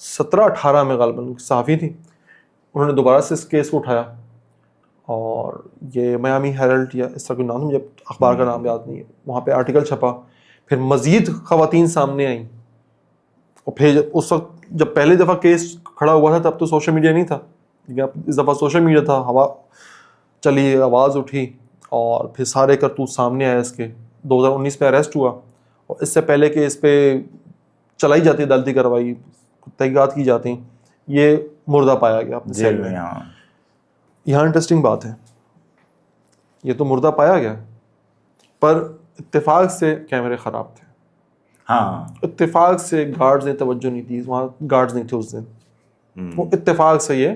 17-18 میں غالباً صحافی تھی, انہوں نے دوبارہ سے اس کیس کو اٹھایا, اور یہ میامی ہیرلڈ یا اس طرح کوئی نام, مجھے اخبار کا نام یاد نہیں ہے, وہاں پہ آرٹیکل چھپا, پھر مزید خواتین سامنے آئیں, اور پھر اس وقت جب پہلی دفعہ کیس کھڑا ہوا تھا تب تو سوشل میڈیا نہیں تھا, لیکن اب اس دفعہ سوشل میڈیا تھا, ہوا چلی, آواز اٹھی, اور پھر سارے کرتوت سامنے آئے اس کے. 2019 میں اریسٹ ہوا, اور اس سے پہلے کہ اس پہ چلائی جاتی عدالتی کارروائی, تحقیقات کی جاتی, یہ مردہ پایا گیا اپنے سیل میں. یہاں انٹرسٹنگ بات ہے, یہ تو مردہ پایا گیا, پر اتفاق سے کیمرے خراب تھے. ہاں, اتفاق سے گارڈز نے توجہ نہیں دی, وہاں گارڈز نہیں تھے اس دن, وہ اتفاق سے یہ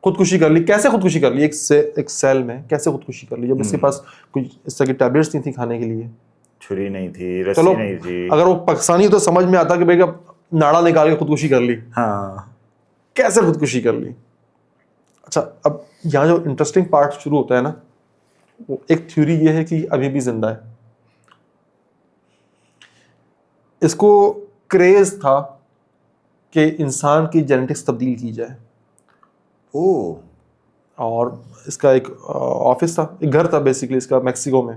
خودکشی کر لی. کیسے خودکشی کر لی ایک سیل میں, کیسے خودکشی کر لی جب اس کے پاس کوئی اس طرح کی ٹیبلیٹس نہیں تھی کھانے کے لیے, چھری نہیں تھی, رسی نہیں تھی. اگر وہ پاکستانی تو سمجھ میں آتا کہ بھائی ناڑا نکال کے خودکشی کر لی, ہاں, کیسے خودکشی کر لی. اچھا, اب یہاں جو انٹرسٹنگ پارٹ شروع ہوتا ہے نا, وہ ایک تھیوری یہ ہے کہ ابھی بھی زندہ ہے. اس کو کریز تھا کہ انسان کی جینیٹکس تبدیل کی جائے. اور اس کا ایک آفس تھا, ایک گھر تھا بیسیکلی اس کا میکسیکو میں,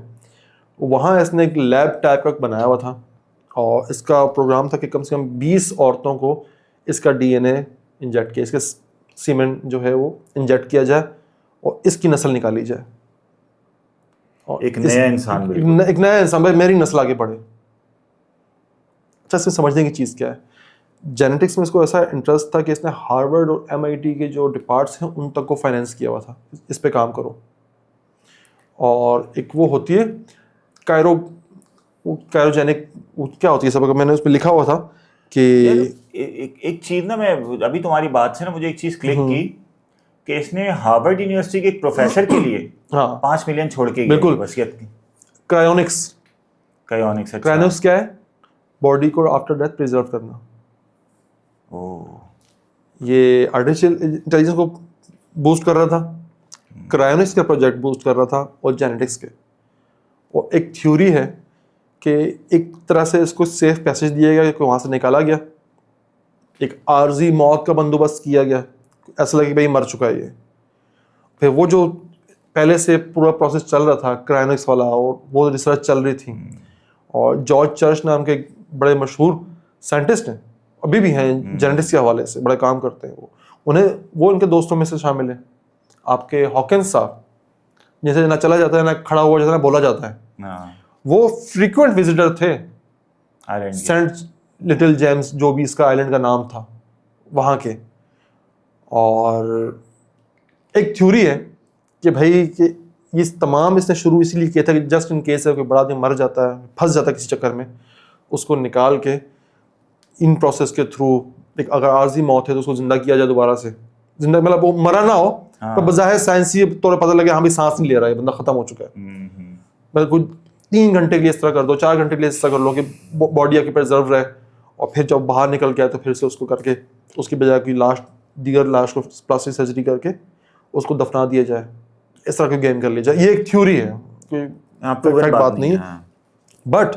وہاں اس نے ایک لیب ٹائپ کا بنایا ہوا تھا, اور اس کا پروگرام تھا کہ کم سے کم 20 عورتوں کو اس کا ڈی این اے انجیکٹ کیا, اس کے سیمن جو ہے وہ انجیکٹ کیا جائے, اور اس کی نسل نکالی جائے, اور ایک نیا انسان, ایک نیا انسان, بھائی میری نسل آگے بڑھے. اچھا, اس میں سمجھنے کی چیز کیا ہے, جینیٹکس میں اس کو ایسا انٹرسٹ تھا کہ اس نے ہارورڈ اور MIT کے جو ڈپارٹس ہیں ان تک کو فائنینس کیا ہوا تھا, اس پہ کام کرو. اور ایک وہ ہوتی ہے کائروجینک, کیا ہوتی ہے سب, میں نے اس پہ لکھا ہوا تھا کہ ایک چیز نا, میں ابھی تمہاری بات سے نا مجھے ایک چیز کلک کی کہ اس نے ہارورڈ یونیورسٹی کے ایک پروفیسر کے لیے 5 ملین چھوڑ کے بالکل وصیت کی. کرائونکس کیا ہے, باڈی کو آفٹر ڈیتھ پریزرو کرنا. یہ آرٹیفیشیل انٹیلیجنس کو بوسٹ کر رہا تھا, کرائونکس کا پروجیکٹ بوسٹ کر رہا تھا, اور جینیٹکس کے. اور ایک تھیوری ہے کہ ایک طرح سے اس کو سیف پیسج دیا گیا کہ وہاں سے نکالا گیا, ایک عارضی موت کا بندوبست کیا گیا, ایسا لگا کہ بھائی مر چکا ہے یہ. پھر وہ جو پہلے سے پورا پروسیس چل رہا تھا کرائونکس والا, اور وہ ریسرچ چل رہی تھی, اور جارج چرچ نام کے بڑے مشہور سائنٹسٹ ہیں, ابھی بھی ہیں, جینیٹکس کے حوالے سے بڑے کام کرتے ہیں, وہ ان کے دوستوں میں سے شامل ہیں. آپ کے ہاکنس صاحب, جیسے نہ چلا جاتا ہے نہ کھڑا ہوا جاتا ہے نہ بولا جاتا ہے, وہ فریکوینٹ وزٹر تھے سینٹ لٹل جیمز, جو بھی اس کا آئلینڈ کا نام تھا وہاں کے. اور ایک تھیوری ہے کہ بھائی کہ یہ تمام اس نے شروع اسی لیے کیا تھا کہ جسٹ ان کیس ہے کوئی بڑا آدمی مر جاتا ہے, پھنس جاتا ہے کسی چکر میں, اس کو نکال کے ان پروسیس کے تھرو, ایک اگر عارضی موت ہے تو اس کو زندہ کیا جائے دوبارہ سے, زندہ مطلب وہ مرا نہ ہو, پر بظاہر سائنسی طور پر پتہ لگے ہاں بھی سانس نہیں لے رہا ہے, بندہ ختم ہو چکا ہے. بس کوئی 3 گھنٹے کے لیے اس طرح کر دو, 4 گھنٹے کے لیے اس طرح کر لو کہ باڈی آپ کی پرزرو رہے, اور پھر جب باہر نکل کے آئے تو پھر سے اس کو کر کے اس کی بجائے کوئی دیگر لاش کو پلاسٹک سرجری کر کے اس کو دفنا دیا جائے, اس طرح کی گیم کر لیا جائے. یہ ایک تھیوری ہے, کوئی پرفیکٹ بات نہیں ہے. بٹ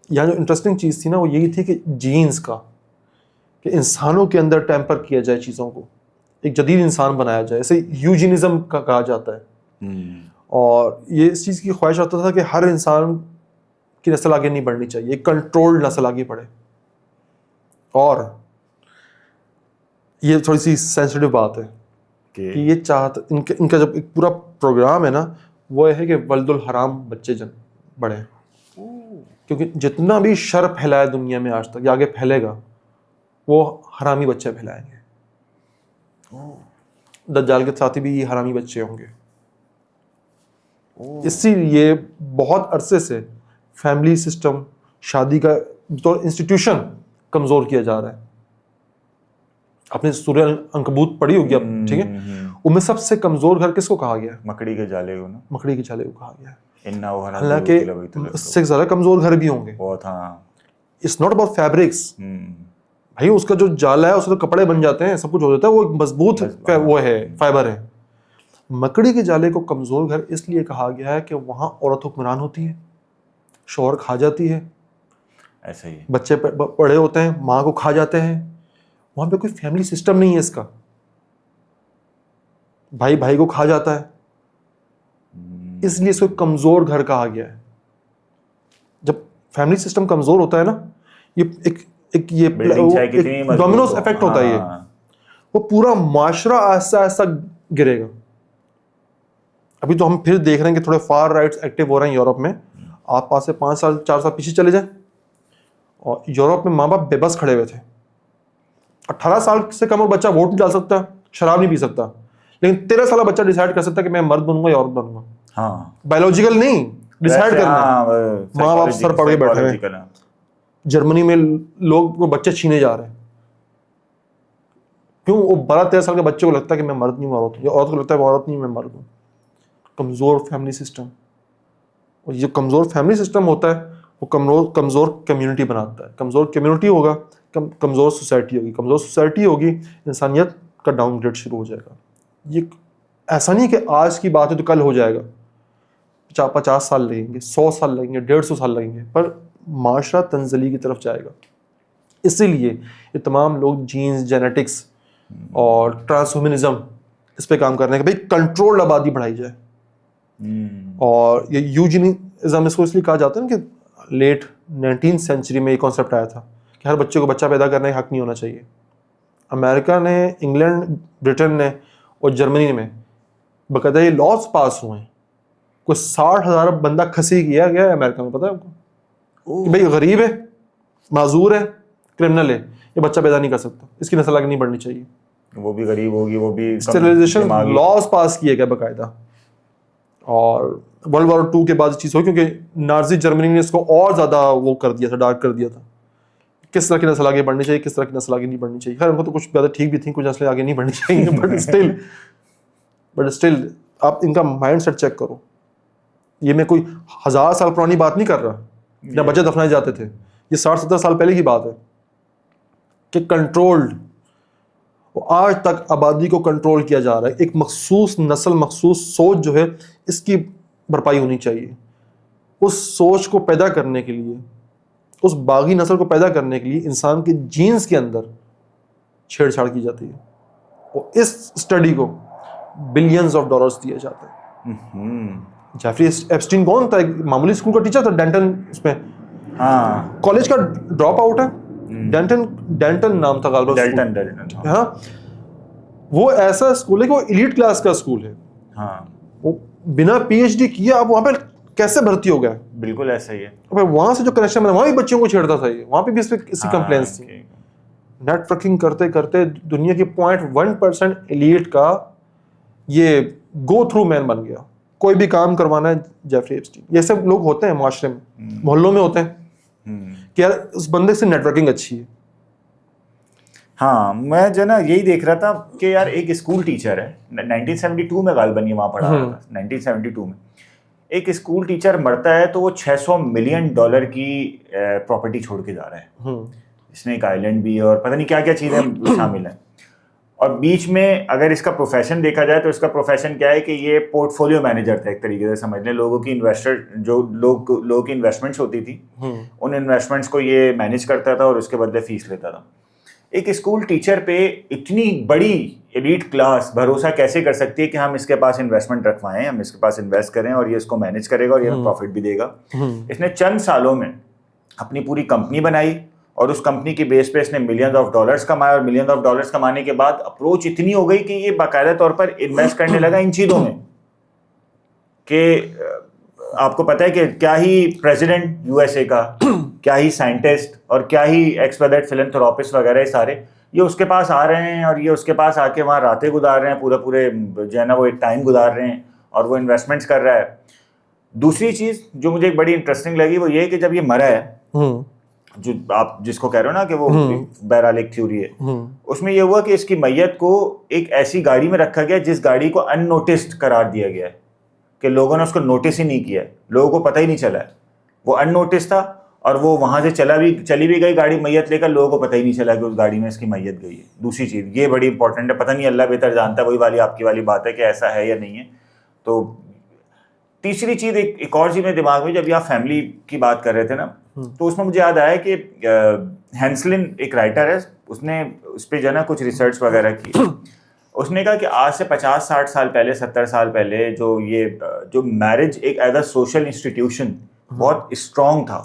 یہاں جو انٹرسٹنگ چیز تھی نا وہ یہی تھی کہ جینز کا, کہ انسانوں کے اندر ٹیمپر کیا جائے چیزوں کو, ایک جدید انسان بنایا جائے, اسے یوجینزم کا کہا جاتا ہے. اور یہ اس چیز کی خواہش ہوتا تھا کہ ہر انسان کی نسل آگے نہیں بڑھنی چاہیے, ایک کنٹرولڈ نسل آگے بڑھے. اور یہ تھوڑی سی سینسٹیو بات ہے کہ یہ چاہتا ان کا جب ایک پورا پروگرام ہے نا, وہ یہ ہے کہ ولد الحرام بچے بڑھے, کیونکہ جتنا بھی شر پھیلایا دنیا میں آج تک, یہ آگے پھیلے گا, وہ حرامی بچے پھیلائیں گے. دجال کے ساتھی بھی یہ حرامی بچے ہوں گے. اسی لیے بہت عرصے سے فیملی سسٹم, شادی کا طور انسٹیٹیوشن کمزور کیا جا رہا ہے. آپ نے سورہ عنکبوت پڑھی ہوگی اب, ٹھیک ہے, ان میں سب سے کمزور گھر کس کو کہا گیا ہے؟ مکڑی کے جالے کو نا, مکڑی کے جالے کو کہا گیا ہے. حالانکہ اس سے زیادہ کمزور گھر بھی ہوں گے. بہت, ہاں. اٹس ناٹ اباؤٹ فیبرکس, بھائی اس کا جو جالا ہے اس سے تو کپڑے بن جاتے ہیں, سب کچھ ہو جاتا ہے, وہ مضبوط وہ ہے, فائبر ہے. مکڑی کے جالے کو کمزور گھر اس لیے کہا گیا ہے کہ وہاں عورت حکمران ہوتی ہے, شوہر کھا جاتی ہے, ایسا ہی بچے بڑے ہوتے ہیں, ماں کو کھا جاتے ہیں, وہاں پہ کوئی فیملی سسٹم نہیں ہے اس کا. بھائی بھائی کو کھا جاتا ہے, اس لیے اس کو کمزور گھر کہا گیا ہے. جب فیملی سسٹم کمزور ہوتا ہے نا, یہ ڈومینوز افیکٹ ہوتا ہے, یہ وہ پورا معاشرہ آہستہ آہستہ گرے گا. ابھی تو ہم پھر دیکھ رہے ہیں کہ تھوڑے فار رائٹس ایکٹیو ہو رہے ہیں یورپ میں. آپ پاس سے 5 سال 4 سال پیچھے چلے جائیں, اور یورپ میں ماں باپ بے بس کھڑے ہوئے تھے. 18 سال سے کم اور بچہ ووٹ نہیں ڈال سکتا, شراب نہیں پی سکتا, لیکن 13 سالہ بچہ ڈیسائیڈ کر سکتا ہے کہ میں مرد بنوں گا یا عورت بنوں گا. ہاں, بایولوجیکل نہیں, ڈیسائیڈ کرنا. ماں باپ سر پڑ کے بیٹھے ہوئے. جرمنی میں لوگ بچے چھینے جا رہے ہیں. کیوں؟ وہ 12-13 سال کے بچے کو لگتا ہے کہ میں مرد نہیں ہوں عورت ہوں, یا عورت کو لگتا ہے میں عورت نہیں میں مرد ہوں. کمزور فیملی سسٹم. اور یہ کمزور فیملی سسٹم ہوتا ہے وہ کمزور کمیونٹی بناتا ہے. کمزور کمیونٹی ہوگا, کمزور سوسائٹی ہوگی. کمزور سوسائٹی ہوگی, انسانیت کا ڈاؤن گریڈ شروع ہو جائے گا. یہ ایسا نہیں کہ آج کی بات ہے تو کل ہو جائے گا. 50 سال لگیں گے, 100 سال لگیں گے, 150 سال لگیں گے, پر معاشرہ تنزلی کی طرف جائے گا. اسی لیے یہ تمام لوگ جینز, جینیٹکس اور ٹرانس ہیومنزم اس پہ کام کر رہے ہیں کہ بھائی کنٹرول آبادی بڑھائی جائے. اور یہ یوجینزم اس کو اس لیے کہا جاتا ہے کہ لیٹ 19 سینچری میں یہ کانسیپٹ آیا تھا کہ ہر بچے کو بچہ پیدا کرنے کا حق نہیں ہونا چاہیے. امریکہ نے, انگلینڈ, برٹن نے اور جرمنی میں باقاعدہ یہ لاز پاس ہوئے ہیں. کوئی 60,000 بندہ کھسی کیا گیا ہے امریکہ میں, پتہ ہے آپ کو, کہ بھائی غریب ہے, معذور ہے, کرمنل ہے, یہ بچہ پیدا نہیں کر سکتا, اس کی نسل آگے نہیں بڑھنی چاہیے. وہ بھی غریب ہوگی, وہ بھی اسٹیرلائزیشن لاز پاس کیے گئے باقاعدہ. اور ورلڈ وار 2 کے بعد یہ چیز ہوئی کیونکہ نازی جرمنی نے اس کو اور زیادہ وہ کر دیا تھا, ڈارک کر دیا تھا, کس طرح کی نسل آگے بڑھنی چاہیے, کس طرح کی نسل آگے نہیں بڑھنی چاہیے. خیر ان کو تو کچھ زیادہ ٹھیک بھی تھیں, کچھ نسلیں آگے نہیں بڑھنی چاہیے, بٹ اسٹل آپ ان کا مائنڈ سیٹ چیک کرو. یہ میں کوئی 1000 سال پرانی بات نہیں کر رہا جب بچے دفنائے جاتے تھے, یہ 60-70 سال پہلے کی بات ہے کہ کنٹرولڈ. آج تک آبادی کو کنٹرول کیا جا رہا ہے. ایک مخصوص نسل, مخصوص سوچ جو ہے اس کی بھرپائی ہونی چاہیے. اس سوچ کو پیدا کرنے کے لیے, اس باغی نسل کو پیدا کرنے کے لیے انسان کے جینز کے اندر چھیڑ چھاڑ کی جاتی ہے, اور اس اسٹڈی کو بلینز آف ڈالرز دیے جاتے ہیں. جیفری ایپسٹین کون تھا؟ ایک معمولی اسکول کا ٹیچر تھا, ڈینٹن اس میں کالج کا ڈراپ آؤٹ ہے. ڈینٹن نام تھا غالباً. ہاں, وہ ایسا اسکول ہے کہ وہ ایلیٹ کلاس کا اسکول ہے. وہ بنا پی ایچ ڈی کیا آپ وہاں پہ کیسے بھرتی ہو گئے؟ بالکل ایسا ہی ہے. وہاں سے جو کنیکشن بنا, وہاں بھی بچوں کو چھیڑتا تھا یہ, وہاں پہ بھی اس کی کمپلینس تھی. نیٹ ورکنگ کرتے کرتے دنیا کی 0.1% ایلیٹ کا یہ گو تھرو مین بن گیا. کوئی بھی کام کروانا ہے جیفری ایپسٹین. یہ سب لوگ ہوتے ہیں معاشرے میں, محلوں میں ہوتے ہیں کہ یار اس بندے سے نیٹ ورکنگ اچھی ہے. ہاں, میں جو نا یہی دیکھ رہا تھا کہ یار ایک اسکول ٹیچر ہے, 1972 میں غالباً یہ وہاں پڑھا رہا تھا. 1972 میں ایک اسکول ٹیچر مرتا ہے تو وہ $600 ملین کی پراپرٹی چھوڑ کے جا رہا ہے. اس میں ایک آئی لینڈ بھی ہے اور پتہ نہیں کیا کیا چیزیں شامل ہیں. اور بیچ میں اگر اس کا پروفیشن دیکھا جائے تو اس کا پروفیشن کیا ہے کہ یہ پورٹ فولیو مینیجر تھا ایک طریقے سے سمجھ لیں. لوگوں کی انویسٹر جو لوگوں کی انویسٹمنٹس ہوتی تھی ان انویسٹمنٹس کو یہ مینیج کرتا تھا اور اس کے بدلے فیس لیتا تھا. ایک اسکول ٹیچر پہ اتنی بڑی ایلیٹ کلاس بھروسہ کیسے کر سکتی ہے کہ ہم اس کے پاس انویسٹمنٹ رکھوائیں, ہم اس کے پاس انویسٹ کریں اور یہ اس کو مینیج کرے گا اور یہ پروفٹ بھی دے گا. اس نے چند سالوں میں اپنی پوری کمپنی بنائی اور اس کمپنی کی بیس پہ اس نے $ملینز کمائے, اور $ملینز کمانے کے بعد اپروچ اتنی ہو گئی کہ یہ باقاعدہ طور پر انویسٹ کرنے لگا ان چیزوں میں کہ آپ کو پتہ ہے کہ کیا ہی پریزیڈنٹ USA کا, کیا ہی سائنٹسٹ اور کیا ہی ایکسپرٹ فلنتھراپسٹ وغیرہ سارے یہ اس کے پاس آ رہے ہیں اور یہ اس کے پاس آ کے وہاں راتیں گزار رہے ہیں, پورے جو ہے نا وہ ایک ٹائم گزار رہے ہیں اور وہ انویسٹمنٹس کر رہا ہے. دوسری چیز جو مجھے ایک بڑی انٹرسٹنگ لگی وہ یہ کہ جب یہ مرا ہے, جو آپ جس کو کہہ رہے ہو نا کہ وہ بہرحال ایک تھیوری ہے, اس میں یہ ہوا کہ اس کی میت کو ایک ایسی گاڑی میں رکھا گیا جس گاڑی کو ان نوٹسڈ قرار دیا گیا ہے کہ لوگوں نے اس کو نوٹس ہی نہیں کیا, لوگوں کو پتہ ہی نہیں چلا ہے. وہ ان نوٹس تھا اور وہ وہاں سے چلی بھی گئی گاڑی میت لے کر, لوگوں کو پتہ ہی نہیں چلا کہ اس گاڑی میں اس کی میت گئی ہے. دوسری چیز یہ بڑی انپورٹنٹ ہے, پتہ نہیں اللہ بہتر جانتا ہے, وہی والی آپ کی والی بات ہے کہ ایسا ہے یا نہیں ہے. تو تیسری چیز ایک اور چیز میرے دماغ میں, جب آپ فیملی کی بات کر رہے تھے نا, تو اس میں مجھے یاد آیا کہ ہینسلن ایک رائٹر ہے, اس نے اس پہ جو ہے نا کچھ ریسرچ وغیرہ کی. اس نے کہا کہ آج سے 50-60 سال پہلے, 70 سال پہلے جو میرج ایک ایز اے سوشل انسٹیٹیوشن بہت اسٹرانگ تھا,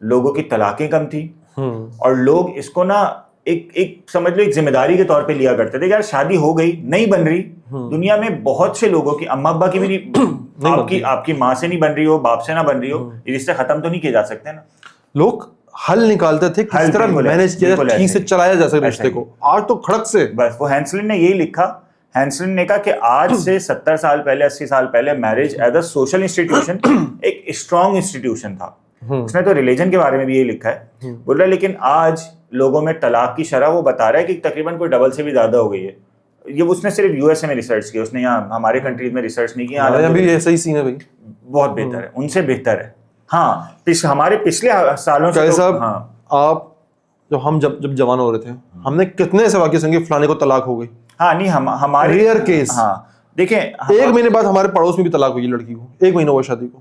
لوگوں کی طلاقیں کم تھی, اور لوگ اس کو نا ایک سمجھ لو ایک ذمہ داری کے طور پہ لیا کرتے تھے کہ یار شادی ہو گئی, نہیں بن رہی, دنیا میں بہت سے لوگوں کی, اماں ابا کی بھی نہیں, آپ کی ماں سے نہیں بن رہی ہو, باپ سے نہ بن رہی ہو, یہ رشتے ختم تو نہیں کیے جا سکتے نا. لوگ حل نکالتے تھے کس طرح مینج کیا جائے, ٹھیک سے چلایا جا سکے رشتے کو. آج تو کھڑک سے بس وہ ہینسلن نے یہی لکھا. ہینسلن نے کہا کہ آج سے 70 سال پہلے, 80 سال پہلے marriage as a social institution ایک اسٹرانگ انسٹیٹیوشن تھا. اس نے تو ریلیجن کے بارے میں بھی یہی لکھا ہے, بول رہا ہے لیکن آج لوگوں میں طلاق کی شرح وہ بتا رہا ہے کہ تقریباً کوئی ڈبل سے بھی زیادہ ہو گئی ہے. یہ اس نے صرف یو ایس اے میں ریسرچ کی, اس نے یہاں ہمارے کنٹریز میں ریسرچ نہیں کیا. ابھی ایسا ہی سین ہے بھائی, بہت بہتر ہے, ان سے بہتر ہے. ہاں ہمارے پچھلے سالوں سے صاحب, آپ جب جوان ہو رہے تھے, ہم نے کتنے ایسے واقعے سنگے فلانے کو طلاق ہو گئی. ہاں نہیں ہمارے ریئر کیس. ہاں دیکھیں 1 مہینے بعد ہمارے پڑوس میں بھی طلاق ہوئی لڑکی کو, 1 مہینہ ہوا شادی کو,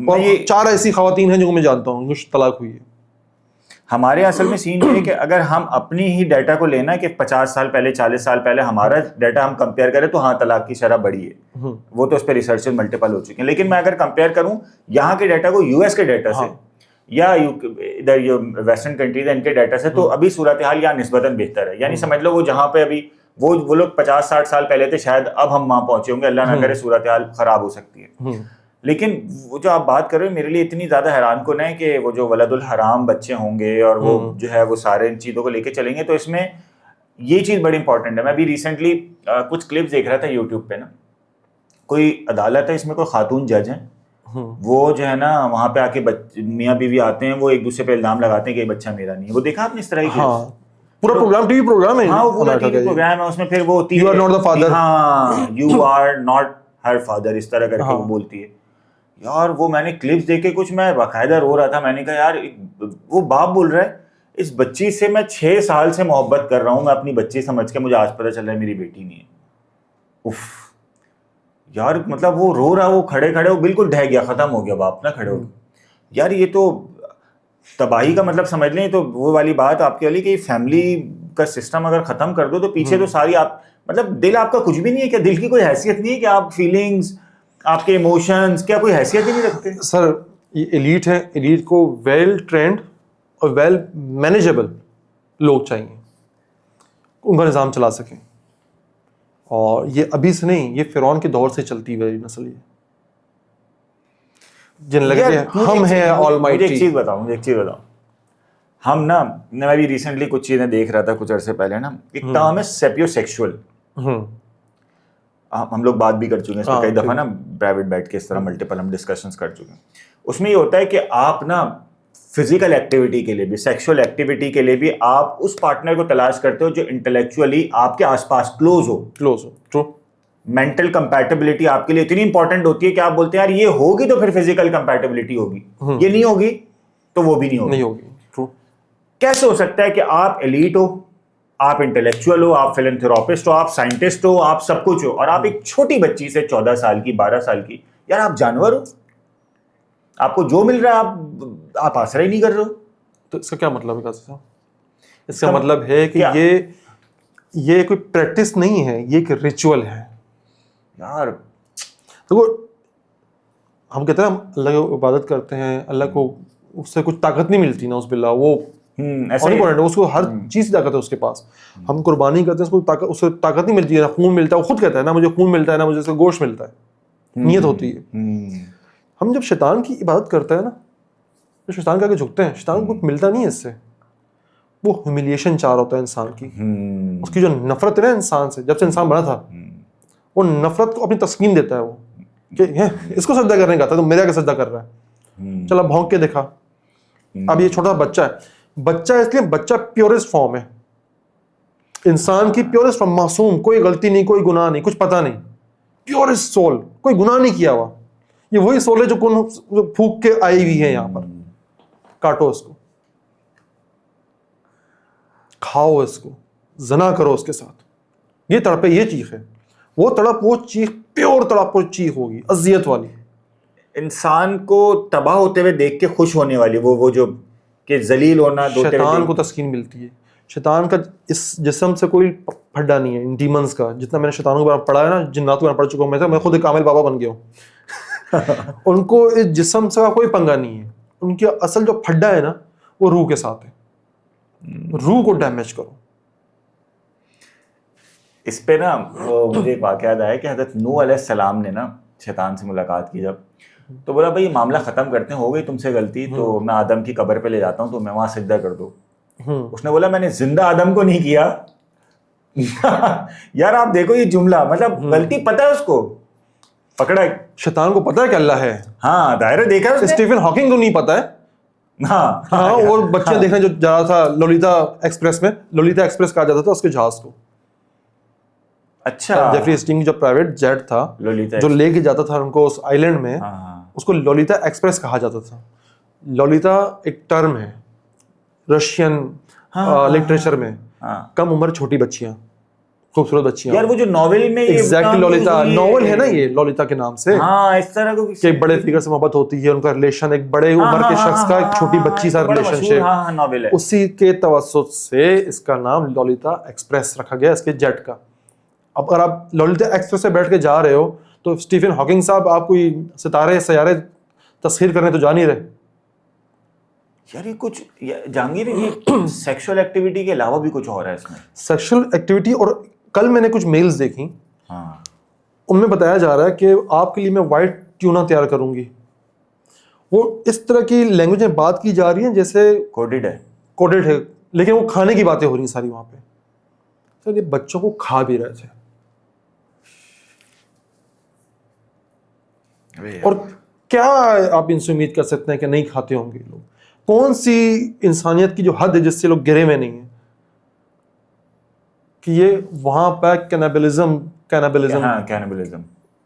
اور 4 ایسی خواتین ہیں جو میں جانتا ہوں جو طلاق ہوئی ہے. ہمارے اصل میں سین یہ ہے کہ اگر ہم اپنی ہی ڈیٹا کو لینا کہ 50 سال پہلے 40 سال پہلے ہمارا ڈیٹا ہم کمپیئر کریں تو ہاں طلاق کی شرح بڑی ہے, وہ تو اس پہ ریسرچ ملٹیپل ہو چکے ہیں. لیکن میں اگر کمپیئر کروں یہاں کے ڈیٹا کو یو ایس کے ڈیٹا سے یا ادھر جو ویسٹرن کنٹریز ہیں ان کے ڈیٹا سے, تو ابھی صورتحال یہاں نسبتاً بہتر ہے. یعنی سمجھ لو وہ جہاں پہ ابھی وہ لوگ 50-60 سال پہلے تھے, شاید اب ہم وہاں پہنچے ہوں گے, اللہ نہ کرے صورتحال خراب ہو سکتی ہے. لیکن وہ جو آپ بات کر رہے ہو میرے لیے اتنی زیادہ حیران کن ہے کہ وہ جو ولد الحرام بچے ہوں گے اور وہ جو ہے وہ سارے ان چیزوں کو لے کے چلیں گے, تو اس میں یہ چیز بڑی امپورٹنٹ ہے. میں ابھی ریسنٹلی کچھ کلپس دیکھ رہا تھا یوٹیوب پہ نا, کوئی عدالت ہے, اس میں کوئی خاتون جج ہیں, وہ جو ہے نا وہاں پہ آ کے میاں بیوی آتے ہیں, وہ ایک دوسرے پہ الزام لگاتے ہیں کہ یہ بچہ میرا نہیں ہے. وہ دیکھا آپ نے اس طرح کی پورا پروگرام, ٹی وی پروگرام ہے. ہاں وہ پورا ٹی وی پروگرام ہے, اس میں پھر وہ ہوتی ہے you are not the father, ہاں you are not her father, اس طرح کر کے وہ بولتی ہے. یار وہ میں نے کلپس دیکھے کچھ, میں باقاعدہ رو رہا تھا. میں نے کہا یار وہ باپ بول رہا ہے اس بچی سے میں 6 سال سے محبت کر رہا ہوں, میں اپنی بچی سمجھ کے, مجھے آج پتہ چل رہا ہے میری بیٹی نہیں ہے. اف یار مطلب وہ رو رہا, وہ کھڑے کھڑے وہ بالکل ڈھہ گیا, ختم ہو گیا باپ نا کھڑے ہو گئے. یار یہ تو تباہی کا مطلب سمجھ لیں. تو وہ والی بات آپ کی والی کہ فیملی کا سسٹم اگر ختم کر دو تو پیچھے تو ساری آپ مطلب دل آپ کا کچھ بھی نہیں ہے. کیا دل کی کوئی حیثیت نہیں ہے کہ آپ فیلنگز, آپ کے ایموشنز کیا کوئی حیثیت ہی نہیں رکھتے؟ سر یہ ایلیٹ ہے, ایلیٹ کو ویل ٹرینڈ اور ویل مینیجبل لوگ چاہیے, ان کا نظام چلا سکیں. اور یہ ابھی سے نہیں, یہ فرعون کے دور سے چلتی ہوئی نسل ہے جن لگے ہم ہیں آل مائٹی. ایک چیز بتاؤں, ہم نا, میں بھی ریسنٹلی کچھ چیزیں دیکھ رہا تھا کچھ عرصے پہلے نا, ایک ٹرم ہے سیپیو سیکشول. ہم لوگ بات بھی کر چکے ہیں اس پہ کئی دفعہ نا, پرائیویٹ بیٹھ کے اس طرح ملٹیپل ہم ڈسکشنز کر چکے ہیں. اس میں یہ ہوتا ہے کہ آپ نا فزیکل ایکٹیویٹی کے لیے بھی, سیکشل ایکٹیویٹی کے لیے بھی آپ اس پارٹنر کو تلاش کرتے ہو جو انٹلیکچولی آپ کے آس پاس کلوز ہو. ٹرو. مینٹل کمپیٹیبلٹی آپ کے لیے اتنی امپورٹنٹ ہوتی ہے کہ آپ بولتے ہیں یار یہ ہوگی تو پھر فزیکل کمپیٹیبلٹی ہوگی, یہ نہیں ہوگی تو وہ بھی نہیں ہوگی. ٹرو. کیسے ہو سکتا ہے کہ آپ ایلیٹ ہو, آپ انٹلیکچوئل ہو, آپ فلنتھراپسٹ ہو, آپ سائنٹسٹ ہو, آپ سب کچھ ہو, اور آپ ایک چھوٹی بچی سے 14 سال کی 12 سال کی, یار آپ جانور ہو, آپ کو جو مل رہا ہے آپ آسرا ہی نہیں کر رہے ہو. تو اس کا کیا مطلب ہے قاضی صاحب؟ اس کا مطلب ہے کہ یہ کوئی پریکٹس نہیں ہے, یہ ایک ریچول ہے. یار دیکھو ہم کہتے ہیں ہم اللہ کی عبادت کرتے ہیں, اللہ کو اس سے کچھ طاقت نہیں ملتی نا, اس باللہ وہ اس کو ہر چیز کی طاقت ہے اس کے پاس. ہم قربانی کرتے ہیں اس سے طاقت نہیں ملتی ہے, خون ملتا ہے, وہ خود کہتا ہے نا مجھے خون ملتا ہے نا مجھے گوشت ملتا ہے, نیت ہوتی ہے. ہم جب شیطان کی عبادت کرتے ہیں نا, جو شیطان کے آگے جھکتے ہیں, شیطان کو کچھ ملتا نہیں ہے اس سے, وہ ہیوملیشن چاہ رہا ہوتا ہے انسان کی. اس کی جو نفرت ہے نا انسان سے, جب سے انسان بنا تھا, وہ نفرت کو اپنی تسکین دیتا ہے, وہ کہ اس کو سجدہ کرنے کا تھا تو میرا کیا سجدہ کر رہا ہے, چلا بھونک کے دیکھا. اب یہ چھوٹا بچہ ہے, بچہ اس لیے بچہ پیورسٹ فارم ہے, انسان کی پیورسٹ فارم, معصوم, کوئی غلطی نہیں, کوئی گناہ نہیں, کچھ پتہ نہیں, پیورسٹ سول, کوئی گناہ نہیں کیا ہوا. یہ وہی سول ہے جو پھونک کے آئی ہوئی ہے یہاں پر. کاٹو اس کو, کھاؤ اس کو, زنا کرو اس کے ساتھ, یہ تڑپے, یہ چیخ ہے. وہ تڑپ, وہ چیخ پیور تڑپ, وہ چیخ ہوگی اذیت والی. انسان کو تباہ ہوتے ہوئے دیکھ کے خوش ہونے والی وہ جو کہ ذلیل ہونا شیطان کو تسکین ملتی ہے. شیطان کا اس جسم سے کوئی پھڈا نہیں ہے. ان ڈیمنز کا جتنا میں نے شیطانوں کے بارے میں پڑھا ہے نا, جنات کے بارے میں پڑھ چکا ہوں, میں خود ایک کامل بابا بن گیا ہوں. ان کو اس جسم سے کوئی پنگا نہیں ہے. ان کی اصل جو پھڈا ہے نا وہ روح کے ساتھ ہے. روح کو ڈیمیج کرو. اس پہ نا مجھے ایک واقعہ یاد آیا کہ حضرت نوح علیہ السلام نے نا شیطان سے ملاقات کی جب, تو بولا بھائی معاملہ ختم کرتے ہیں, ہو گئی تم سے غلطی, تو میں آدم کی قبر پہ لے جاتا ہوں, تو میں وہاں سجدہ کر دو. اس نے بولا میں نے زندہ آدم کو نہیں کیا. یار آپ دیکھو یہ جملہ, مطلب غلطی پتہ ہے اس کو, پکڑا. شیطان کو پتا ہے کہ اللہ ہے. ہاں دائرہ دیکھا ہے اس نے. اسٹیفن ہاکنگ کو نہیں پتا ہے. ہاں اور بچے دیکھنے جو جا رہا تھا لولیتا ایکسپریس میں, لولیتا ایکسپریس کہا جاتا تھا اس کے جہاز کو. اچھا جیفری اسٹنگ کی جو پرائیویٹ جیٹ تھا جو لے کے جاتا تھا ان کو اس آئی لینڈ میں, اس کو لولیتا ایکسپریس کہا جاتا تھا. لولیتا ایک ٹرم ہے رشین لٹریچر میں, کم عمر چھوٹی بچیاں, خوبصورت بچیاں. یار وہ جو ناول میں ایگزیکٹلی لولیتا ناول ہے نا, یہ لولیتا کے نام سے. ہاں اس طرح کو کہ بڑے فگر سے محبت ہوتی ہے, ان کا ریلیشن ایک بڑے عمر کے شخص کا ایک چھوٹی بچی سا ریلیشن شپ, اسی کے توسط سے اس کا نام لولیتا ایکسپریس رکھا گیا اس کے جیٹ کا. اب اگر آپ لولیتا ایکسپریس سے بیٹھ کے جا رہے ہو تو اسٹیفن ہاکنگ صاحب آپ کوئی ستارے سیارے تسخیر کرنے تو جا نہیں رہے. یار یہ کچھ جہانگیر یہ سیکشل ایکٹیویٹی کے علاوہ بھی کچھ اور ہے اس میں. سیکشل ایکٹیویٹی, اور کل میں نے کچھ میلز دیکھی, ان میں بتایا جا رہا ہے کہ آپ کے لیے میں وائٹ ٹیونا تیار کروں گی. وہ اس طرح کی لینگویج میں بات کی جا رہی ہیں جیسے کوڈڈ ہے, لیکن وہ کھانے کی باتیں ہو رہی ہیں ساری وہاں پہ. سر یہ بچوں کو کھا بھی رہے تھے. اور کیا آپ ان سے امید کر سکتے ہیں کہ نہیں کھاتے ہوں گے لوگ؟ کون سی انسانیت کی جو حد ہے جس سے لوگ گرے میں نہیں ہیں کہ یہ وہاں پہ کینیبلزم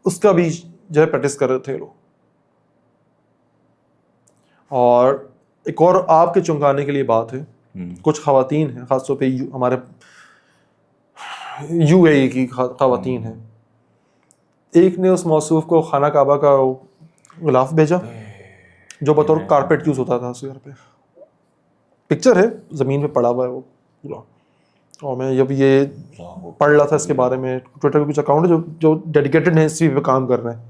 اس کا بھی جو ہے پریکٹس کر رہے تھے لوگ. اور ایک اور آپ کے چونکانے کے لیے بات ہے, کچھ خواتین ہیں خاص طور پہ ہمارے یو اے ای کی خواتین ہیں, ایک نے اس موصوف کو خانہ کعبہ کا غلاف بھیجا جو بطور کارپیٹ یوز ہوتا تھا اس گھر پہ. پکچر ہے زمین پہ پڑا ہوا ہے وہ پورا. اور میں جب یہ پڑھ رہا تھا اس کے بارے میں, ٹویٹر پہ کچھ اکاؤنٹ ہے جو ڈیڈیکیٹڈ ہیں اس پہ کام کر رہے ہیں,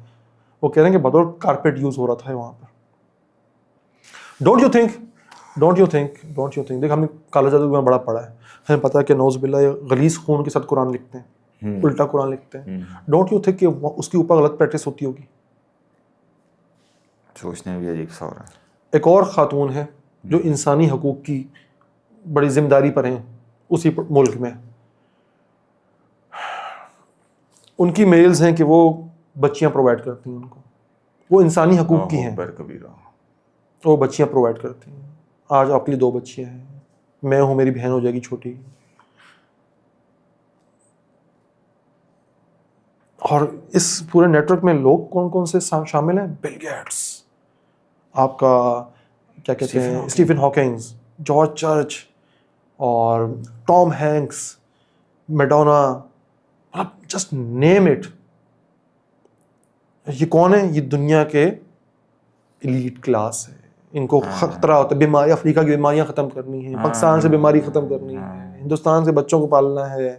وہ کہہ رہے ہیں کہ بطور کارپیٹ یوز ہو رہا تھا وہاں پر. ڈونٹ یو تھنک دیکھ ہم نے کالا جادو میں بڑا پڑھا ہے, ہمیں پتا ہے کہ نوز باللہ غلیظ خون کے ساتھ قرآن لکھتے ہیں, الٹا قرآن لکھتے ہیں. ڈونٹ یو تھنک کہ اس کے اوپر غلط پریکٹس ہوتی ہوگی. سوچنے بھی عجیب سا ہو رہا ہے. ایک اور خاتون ہے جو انسانی حقوق کی بڑی ذمہ داری پر ہیں اسی ملک میں. ان کی میلز ہیں کہ وہ بچیاں پرووائڈ کرتی ہیں ان کو, وہ انسانی حقوق کی ہیں, وہ بچیاں پرووائڈ کرتی ہیں. آج آپ کے لیے 2 بچیاں ہیں, میں ہوں, میری بہن ہو جائے گی چھوٹی. اور اس پورے نیٹ ورک میں لوگ کون کون سے شامل ہیں؟ بل گیٹس, آپ کا کیا کہتے ہیں, اسٹیفن ہاکنگز, جارج چرچ, اور Tom Hanks, Madonna, just name it. یہ کون ہے؟ یہ دنیا کے ایلیٹ کلاس ہے. ان کو خطرہ ہوتا ہے بیماری, افریقہ کی بیماریاں ختم کرنی ہے, پاکستان سے بیماری ختم کرنی ہے, ہندوستان سے بچوں کو پالنا ہے.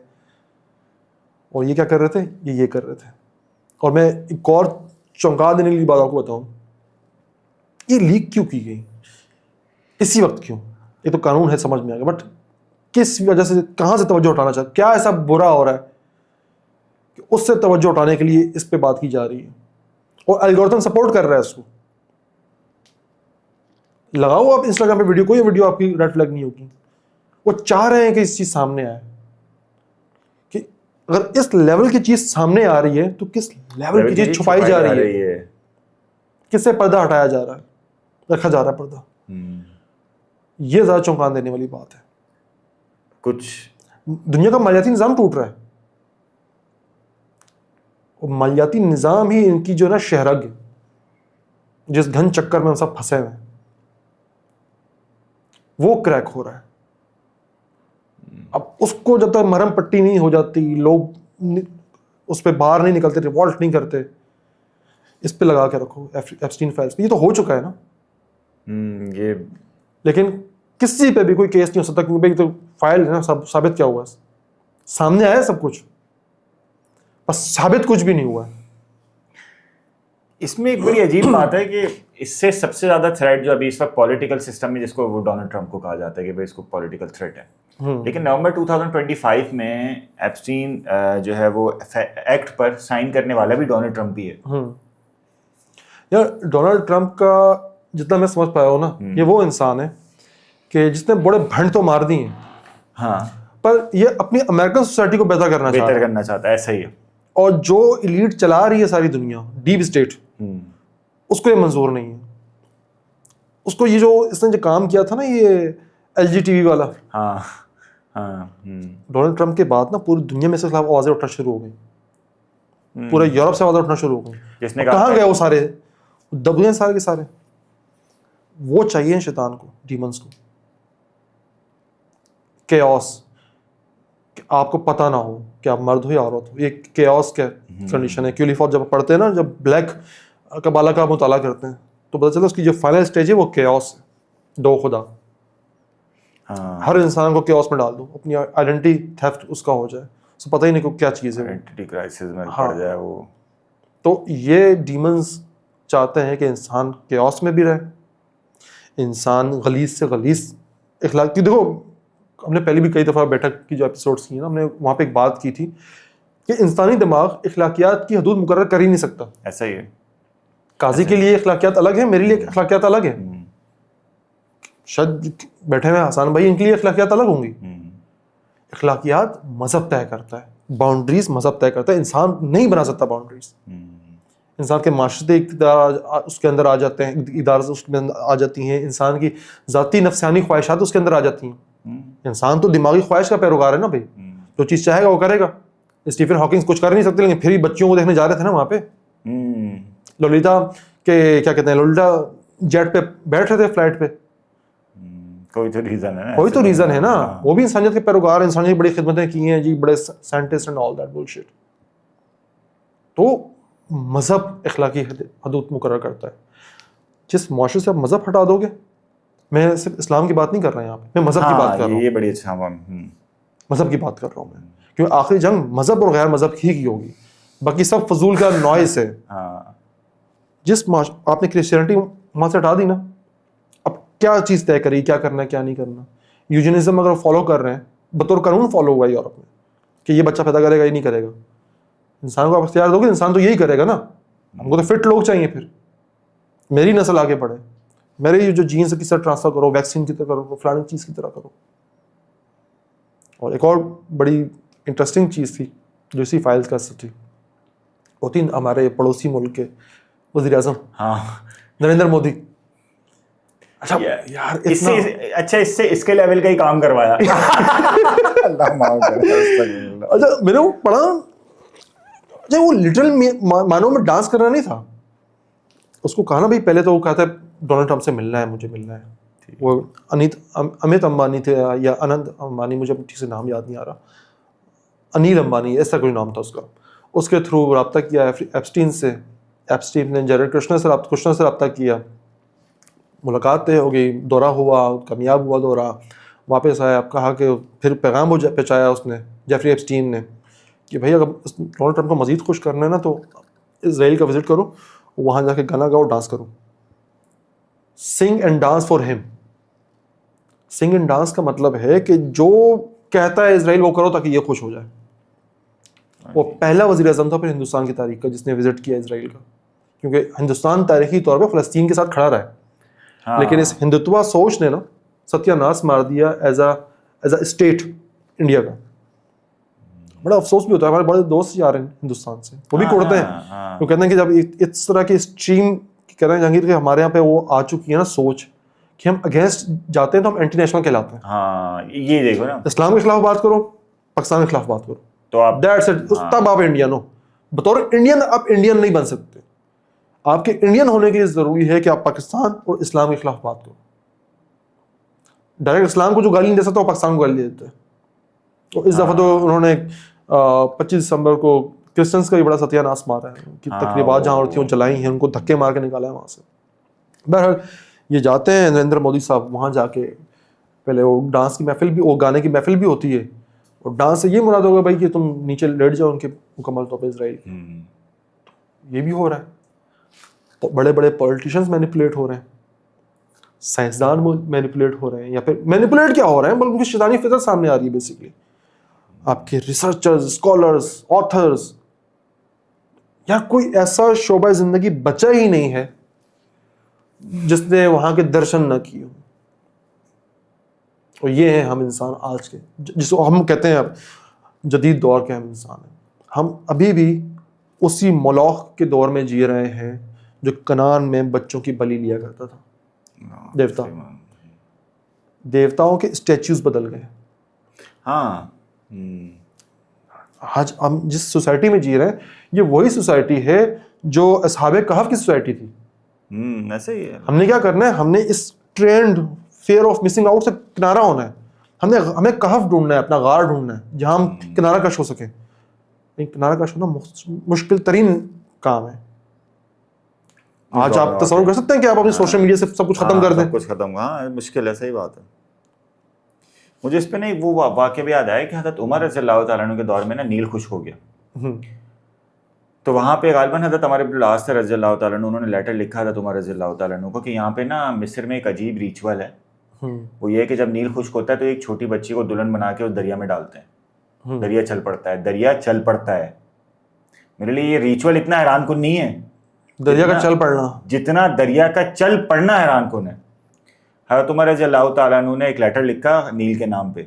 اور یہ کیا کر رہے تھے؟ یہ کر رہے تھے. اور میں ایک اور چونکا دینے کی بات آپ کو بتاؤں, یہ لیک کیوں کی گئی, اسی وقت کیوں؟ یہ تو قانون ہے سمجھ میں آ گیا, بٹ کس وجہ سے, کہاں سے توجہ اٹھانا چاہتے, کیا ایسا برا ہو رہا ہے کہ اس سے توجہ اٹھانے کے لیے اس پہ بات کی جا رہی ہے؟ اور الگورتھم سپورٹ کر رہا ہے اس کو. لگاؤ آپ انسٹاگرام پہ ویڈیو, کوئی ویڈیو آپ کی ریڈ فلیگ نہیں ہوگی. وہ چاہ رہے ہیں کہ اس چیز سامنے آئے, کہ اگر اس لیول کی چیز سامنے آ رہی ہے تو کس لیول کی چیز چھپائی جا رہی ہے, کس سے پردہ ہٹایا جا رہا ہے, رکھا جا رہا ہے پردہ. یہ زیادہ چونکان دینے والی بات ہے. کچھ دنیا کا مالیاتی نظام ٹوٹ رہا ہے, اور مالیاتی نظام ہی ان کی جو ہے نا شہرگ, جس گھن چکر میں ہم سب پھنسے ہوئے ہیں, وہ کریک ہو رہا ہے. اب اس کو جب تک مرہم پٹی نہیں ہو جاتی, لوگ اس پہ باہر نہیں نکلتے, ریوالٹ نہیں کرتے, اس پہ لگا کے رکھو ایپسٹین فائلز پہ. یہ تو ہو چکا ہے نا. یہ لیکن کسی پہ بھی کوئی کیس نہیں ہو سکتا کیونکہ تو فائل ہے نا, ثابت کیا ہوا ہے, سامنے آیا سب کچھ, بس ثابت کچھ بھی نہیں ہوا ہے. اس میں ایک بڑی عجیب بات ہے کہ اس سے سب سے زیادہ تھریٹ جو ابھی اس وقت پولیٹیکل سسٹم میں, جس کو وہ ڈونلڈ ٹرمپ کو کہا جاتا ہے کہ بھائی اس کو پولیٹیکل تھریٹ ہے, لیکن نومبر 2025 میں ایپسٹین جو ہے وہ ایکٹ پر سائن کرنے والا بھی ڈونلڈ ٹرمپ ہی ہے. یار ڈونلڈ ٹرمپ کا جتنا میں سمجھ پایا ہوں نا, یہ وہ انسان ہے کہ جس نے بڑے بھنڈ تو مار دی ہیں, ہاں, پر یہ اپنی امریکن سوسائٹی کو بہتر کرنا چاہتا ہے. ایسا ہی ہے. اور جو ایلیٹ چلا رہی ہے ساری دنیا, ڈیپ اسٹیٹ, اس کو یہ منظور نہیں ہے. اس کو یہ جو اس نے جو کام کیا تھا نا, یہ LGTV والا, ہاں ہاں, ڈونلڈ ٹرمپ کے بعد نا پوری دنیا میں اس کے خلاف آوازیں اٹھنا شروع ہو گئی, پورے یورپ سے آوازیں اٹھنا شروع ہو گئی. جس نے کہاں گئے وہ سارے, دب گئے سارے کے سارے. وہ چاہیے شیطان کو, ڈیمنس کو, کیوس, کہ آپ کو پتہ نہ ہو کہ آپ مرد ہو یا عورت ہو. یہ کیوس کا کنڈیشن ہے. کیولیفورڈ جب پڑھتے ہیں نا, جب بلیک قبالہ کا مطالعہ کرتے ہیں تو پتہ چلا اس کی جو فائنل اسٹیج ہے وہ کیوس ہے, دو خدا. ہر انسان کو کیوس میں ڈال دو, اپنی آئیڈینٹی تھیفٹ اس کا ہو جائے, اسے پتہ ہی نہیں کہ کیا چیز ہے, آئیڈینٹی کرائسس میں پڑ جائے وہ. تو یہ ڈیمنز چاہتے ہیں کہ انسان کیوس میں بھی رہے, انسان غلیظ سے غلیظ اخلاق کی. دیکھو ہم نے پہلے بھی کئی دفعہ بیٹھک کی جو ایپیسوڈس کی ہیں نا, ہم نے وہاں پہ ایک بات کی تھی کہ انسانی دماغ اخلاقیات کی حدود مقرر کر ہی نہیں سکتا. ایسا ہی ہے. قاضی کے لیے اخلاقیات الگ ہیں, میرے لیے اخلاقیات الگ ہیں, شاید بیٹھے ہوئے حسان بھائی ان کے لیے اخلاقیات الگ ہوں گی. اخلاقیات مذہب طے کرتا ہے, باؤنڈریز مذہب طے کرتا ہے, انسان نہیں بنا سکتا باؤنڈریز. انسان کے معاشرتی اقدار اس کے اندر آ جاتے ہیں, ادارے اس میں آ جاتی ہیں, انسان کی ذاتی نفسانی خواہشات اس کے اندر آ جاتی ہیں. انسان تو دماغی خواہش کا پیروکار ہے نا بھائی, جو چیز چاہے گا وہ کرے گا. اسٹیفن ہاکنگ کچھ کر نہیں سکتے, لیکن پھر ہی بچوں کو دیکھنے جا رہے تھے نا وہاں پہ. لولیتا کے کیا کہتے ہیں, لولیتا جیٹ پہ بیٹھ رہے تھے, فلائٹ پہ. کوئی تو ریزن ہے نا, کوئی تو ریزن ہے نا. وہ بھی انسانیت کے پیروکار, انسانیت کی بڑی خدمتیں کی ہیں جی, بڑے scientist and all that bullshit. تو مذہب اخلاقی حدود مقرر کرتا ہے. جس معاشرے سے آپ مذہب ہٹا دو گے, میں صرف اسلام کی بات نہیں کر رہا یہاں پہ, میں مذہب کی بات کر رہا ہوں. یہ بڑی اچھا مذہب کی بات کر رہا ہوں میں, کیونکہ آخری جنگ مذہب اور غیر مذہب ہی کی ہوگی, باقی سب فضول کا نوائز ہے. جس آپ نے کرسچینٹی وہاں سے ہٹا دی نا, اب کیا چیز طے کری, کیا کرنا ہے کیا نہیں کرنا. یوجنزم اگر فالو کر رہے ہیں, بطور قانون فالو ہوا ہے یورپ میں کہ یہ بچہ پیدا کرے گا, یہ نہیں کرے گا. انسان کو آپ اختیار دو گے, انسان تو یہی کرے گا نا. ہم کو تو فٹ لوگ چاہیے, پھر میری نسل آگے بڑھے, میرے جو جینس کی طرح ٹرانسفر کرو, ویکسین کی طرح کرو, فلانی چیز کی طرح کرو. اور ایک اور بڑی انٹرسٹنگ چیز تھی جو اسی فائلز کا تھی, وہ تھی ہمارے پڑوسی ملک کے وزیر اعظم نریندر مودی. اچھا یار اس کے لیول کا ہی کام کروایا. اچھا میں نے وہ پڑھا, اچھا وہ لٹرل معنوں میں ڈانس کرنا نہیں تھا. اس کو کہا نا بھائی, پہلے تو وہ کہتا ہے ڈونلڈ ٹرمپ سے ملنا ہے, مجھے ملنا ہے. وہ امیت امبانی تھے یا اننت امبانی, مجھے ٹھیک سے نام یاد نہیں آ رہا, انیل امبانی ایسا کوئی نام تھا اس کا. اس کے تھرو رابطہ کیا ایپسٹین سے, ایپسٹین نے جیریڈ کشنر سے رابطہ کیا, ملاقات طے ہو گئی, دورہ ہوا, کامیاب ہوا دورہ, واپس آیا. اب کہا کہ پھر پیغام پہنچایا اس نے, جیفری ایپسٹین نے, کہ بھائی اگر ڈونلڈ ٹرمپ کو مزید خوش کرنا ہے نا تو اسرائیل کا وزٹ کرو, وہاں جا کے گانا گاؤ, ڈانس کرو, سنگ اینڈ ڈانس فار ہم. سنگ اینڈ ڈانس کا مطلب ہے کہ جو کہتا ہے اسرائیل وہ کرو تاکہ یہ خوش ہو جائے. وہ پہلا وزیر اعظم تھا پھر ہندوستان کی تاریخ کا جس نے وزٹ کیا اسرائیل کا, کیونکہ ہندوستان تاریخی طور پہ فلسطین کے ساتھ کھڑا رہا ہے, لیکن اس ہندوتوا سوچ نے نا ستیہ ناش مار دیا ایز اے اسٹیٹ انڈیا کا. بڑا افسوس بھی ہوتا ہے, ہمارے بڑے دوست جا رہے ہیں ہندوستان سے, وہ بھی کوڑتے ہیں, وہ کہتے ہیں کہ جب اس طرح کی اسٹریم کہہ رہے ہیں جہانگیر کہ ہمارے یہاں پہ وہ آ چکی ہے نا سوچ کہ ہم اگینسٹ جاتے ہیں تو ہم اینٹی نیشنل کہلاتے ہیں. ہاں یہ دیکھو نا, اسلام کے خلاف بات کرو, پاکستان کے خلاف بات کرو, تو آپ تب آپ انڈین ہو. بطور انڈین آپ انڈین نہیں بن سکتے. آپ کے انڈین ہونے کے لیے ضروری ہے کہ آپ پاکستان اور اسلام کے خلاف بات کرو. ڈائریکٹ اسلام کو جو گالی نہیں دے سکتا وہ پاکستان کو گالی دے دیتے ہیں. تو اس دفعہ تو انہوں نے 25 دسمبر کو کرسچنس کا بھی بڑا ستیہ ناس مارا ہے کہ تقریبات جہاں ہوتی ہیں وہ جلائی ہیں, ان کو دھکے مار کے نکالا ہے وہاں سے. بہرحال یہ جاتے ہیں نریندر مودی صاحب وہاں جا کے, پہلے وہ ڈانس کی محفل بھی, وہ گانے کی محفل بھی ہوتی ہے, اور ڈانس سے یہ مراد ہوگا بھائی کہ تم نیچے لیٹ جاؤ ان کے مکمل طور پہ اسرائیل. یہ بھی ہو رہا ہے, بڑے بڑے پولیٹیشنز مینیپولیٹ ہو رہے ہیں, سائنسدان مینیپولیٹ ہو رہے ہیں, یا پھر مینیپولیٹ کیا ہو رہے ہیں بلکہ ان کی شیطانی فطرت سامنے آ رہی ہے بیسیکلی. آپ کے ریسرچرز, اسکالرز, آتھرز, یا کوئی ایسا شعبہ زندگی بچا ہی نہیں ہے جس نے وہاں کے درشن نہ کیے. اور یہ ہیں ہم انسان آج کے, جس کو ہم کہتے ہیں اب جدید دور کے ہم انسان ہیں. ہم ابھی بھی اسی مولوخ کے دور میں جی رہے ہیں جو کنان میں بچوں کی بلی لیا کرتا تھا. دیوتا, دیوتاؤں کے اسٹیچوز بدل گئے. ہاں, آج ہم جس سوسائٹی میں جی رہے ہیں یہ وہی سوسائٹی ہے جو اصحاب کہف کی سوسائٹی تھی. ایسے ہی ہے. ہم نے کیا کرنا ہے, ہم نے اس trend fear of missing out سے کنارہ ہونا ہے. ہمیں کہف ڈھونڈنا ہے, اپنا غار ڈھونڈنا ہے جہاں ہم کنارہ کش ہو سکیں. کنارہ کش ہونا مشکل ترین کام ہے. آج آپ تصور کر سکتے ہیں کہ آپ اپنی سوشل میڈیا سے سب کچھ ختم کر دیں. سب کچھ ختم, ہاں مشکل ہے, صحیح بات ہے. مجھے اس پہ نہیں وہ واقعہ بھی یاد آیا کہ حضرت عمر رضی اللہ تعالیٰ عنہ کے دور میں نا نیل خشک ہو گیا, تو وہاں پہ غالباً حضرت عمر بن العاص رضی اللہ تعالیٰ عنہ انہوں نے لیٹر لکھا حضرت عمر رضی اللہ تعالیٰ عنہ کو کہ یہاں پہ نا مصر میں ایک عجیب ریچول ہے. وہ یہ ہے کہ جب نیل خشک ہوتا ہے تو ایک چھوٹی بچی کو دلہن بنا کے اس دریا میں ڈالتے ہیں, دریا چل پڑتا ہے, دریا چل پڑتا ہے. میرے لیے یہ ریچول اتنا حیران کن نہیں ہے دریا کا چل پڑنا, جتنا دریا کا چل پڑنا حیران کن ہے. حضرت عمر رضی اللہ تعالیٰ عنہ نے ایک لیٹر لکھا نیل کے نام پہ,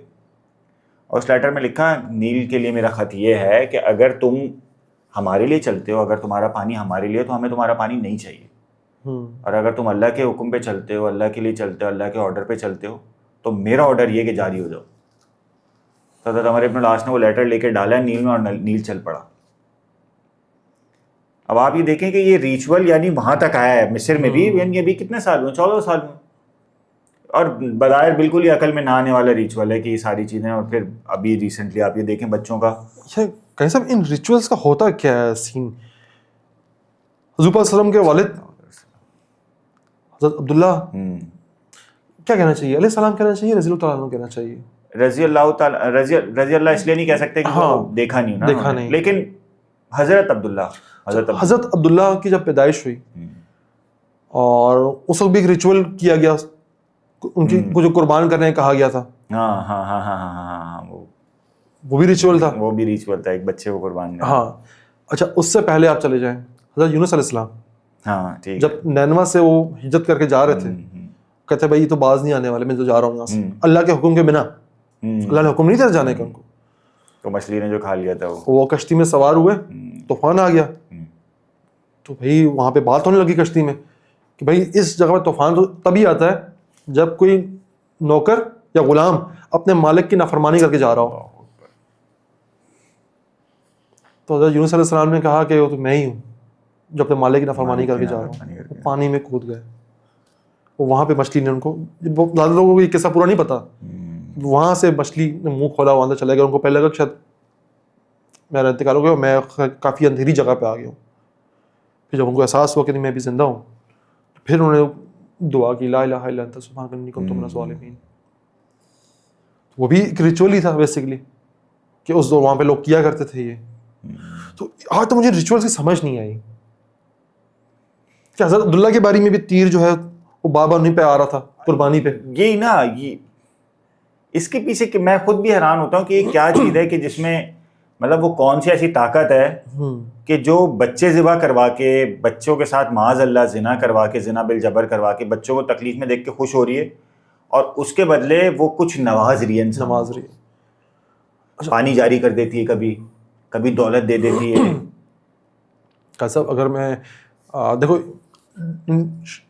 اور اس لیٹر میں لکھا نیل کے لیے میرا خط یہ ہے کہ اگر تم ہمارے لیے چلتے ہو, اگر تمہارا پانی ہمارے لیے, تو ہمیں تمہارا پانی نہیں چاہیے. اور اگر تم اللہ کے حکم پہ چلتے ہو, اللہ کے لیے چلتے ہو, اللہ کے آرڈر پہ چلتے ہو, تو میرا آرڈر یہ کہ جاری ہو جاؤ. تو حضرت عمر بن العاص نے وہ لیٹر لے کے ڈالا نیل میں, اور نیل چل پڑا. اب آپ یہ دیکھیں کہ یہ ریچول یعنی وہاں تک آیا ہے مصر میں بھی, یعنی ابھی کتنے سال ہوئے, 14 سال میں, اور بظاہر بالکل ہی عقل میں نہ آنے والا ریچول ہے کہ یہ ساری چیزیں. اور پھر ابھی ریسنٹلی آپ یہ دیکھیں بچوں کا, کہیں صاحب ان ریچولز کا ہوتا کیا ہے سین. حضور پاک صلی اللہ علیہ وسلم کے والد حضرت عبداللہ کیا کہنا چاہیے, علیہ السلام کہنا چاہیے, رضی اللہ تعالیٰ عنہ کہنا چاہیے, رضی اللہ تعالیٰ, رضی اللہ اس لیے نہیں کہہ سکتے کہ وہ دیکھا نہیں, دیکھا نہیں, لیکن حضرت عبداللہ کی جب پیدائش ہوئی اور اس وقت بھی ایک ریچول کیا گیا, ان کی کو جو قربان کرنے کہا گیا تھا, وہ بھی ریچول تھا, وہ بھی ریچول تھا, ایک بچے کو قربان کرنا. ہاں اچھا, اس سے پہلے آپ چلے جائیں حضرت یونس علیہ السلام. ہاں ٹھیک, جب نینوا سے وہ ہجرت کر کے جا رہے تھے, کہتے بھائی یہ تو باز نہیں آنے والے, میں تو جا رہا ہوں یہاں سے اللہ کے حکم کے بنا. اللہ نے حکم نہیں دیا جانے کا ان کو, تو مچھلی نے جو کھا لیا تھا وہ کشتی میں سوار ہوئے, طوفان آ گیا. تو بھائی وہاں پہ بات ہونے لگی کشتی میں کہ بھائی اس جگہ پہ طوفان تو تبھی آتا ہے جب کوئی نوکر یا غلام اپنے مالک کی نافرمانی کر کے جا رہا ہو. تو حضرت یونس علیہ السلام نے کہا کہ وہ تو میں ہی ہوں جو اپنے مالک کی نافرمانی کر کے جا رہا ہوں. پانی میں کود گئے. وہاں پہ مچھلی نے ان کو, زیادہ لوگوں کو یہ قصہ پورا نہیں پتا, وہاں سے مچھلی نے منہ کھولا, وہاں سے چلے گئے. ان کو پہلے لگا کہ شاید میرا انتقال ہو گیا, میں کافی اندھیری جگہ پہ آ گیا ہوں. پھر جب ان کو احساس ہوا کہ نہیں میں بھی زندہ ہوں, پھر انہوں نے دعا کی, لا الہ الا انت سبحانک انی کنت من الظالمین. وہ بھی ایک ریچول ہی تھا بیسیکلی کہ اس وہاں پہ لوگ کیا کرتے تھے یہ. تو آج تو مجھے ریچولز کی سمجھ نہیں آئی کہ حضرت عبداللہ کے بارے میں بھی تیر جو ہے وہ بابا نہیں پہ آ رہا تھا قربانی پہ. یہی نا, یہ اس کے پیچھے کہ میں خود بھی حیران ہوتا ہوں کہ یہ کیا چیز ہے کہ جس میں مطلب وہ کون سی ایسی طاقت ہے کہ جو بچے ذبح کروا کے, بچوں کے ساتھ معاذ اللہ زنا کروا کے, زنا بالجبر کروا کے بچوں کو تکلیف میں دیکھ کے خوش ہو رہی ہے, اور اس کے بدلے وہ کچھ نواز رہی ہے, پانی جاری کر دیتی ہے, کبھی دولت دے دیتی ہے. صاحب اگر میں دیکھو